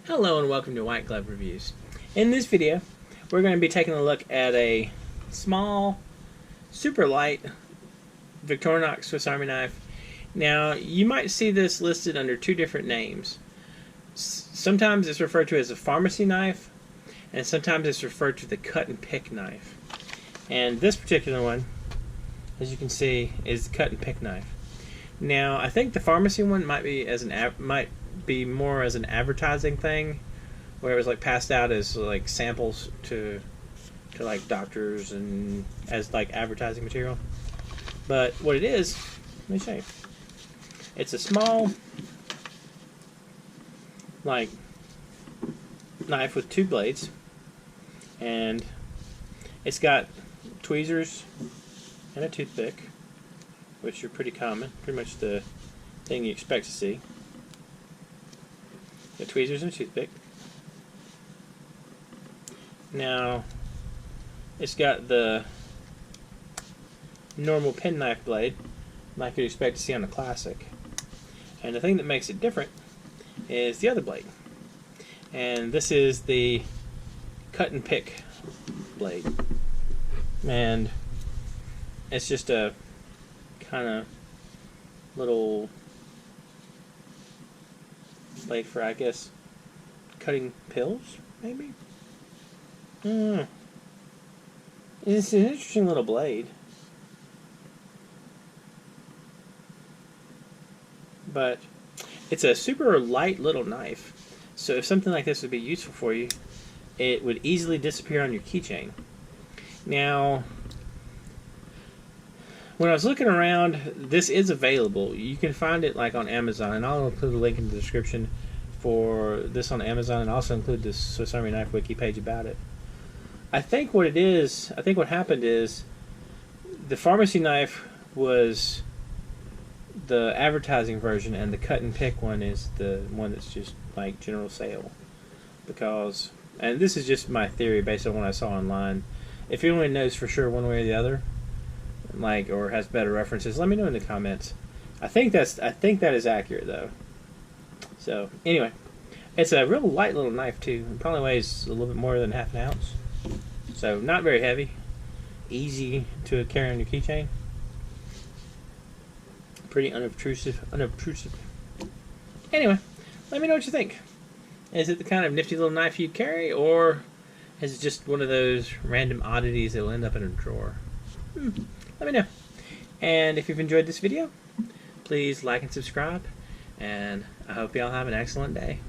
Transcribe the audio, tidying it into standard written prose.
Hello and welcome to White Glove Reviews. In this video, we're going to be taking a look at a small, super light Victorinox Swiss Army knife. Now, you might see this listed under two different names. Sometimes it's referred to as a pharmacy knife, and sometimes it's referred to the cut and pick knife. And this particular one, as you can see, is the cut and pick knife. Now, I think the pharmacy one might be more as an advertising thing, where it was like passed out as like samples to like doctors and as like advertising material. But what it is, let me show you. It's a small like knife with two blades, and it's got tweezers and a toothpick, which are pretty common, pretty much the thing you expect to see. The tweezers and a toothpick. Now, it's got the normal penknife blade, like you'd expect to see on a classic. And the thing that makes it different is the other blade. And this is the cut and pick blade. And it's just a kind of little blade for, I guess, cutting pills, maybe? It's an interesting little blade. But it's a super light little knife. So if something like this would be useful for you, it would easily disappear on your keychain. Now, when I was looking around, this is available. You can find it like on Amazon, and I'll include a link in the description for this on Amazon, and also include the Swiss Army Knife wiki page about it. I think what happened is the pharmacy knife was the advertising version, and the cut and pick one is the one that's just like general sale. Because, and this is just my theory based on what I saw online, if anyone knows for sure one way or the other, like, or has better references, let me know in the comments. I think that is accurate though. So anyway, it's a real light little knife too. It probably weighs a little bit more than half an ounce. So not very heavy, easy to carry on your keychain. Pretty unobtrusive. Anyway, let me know what you think. Is it the kind of nifty little knife you'd carry, or is it just one of those random oddities that will end up in a drawer? Let me know. And if you've enjoyed this video, please like and subscribe, and I hope y'all have an excellent day.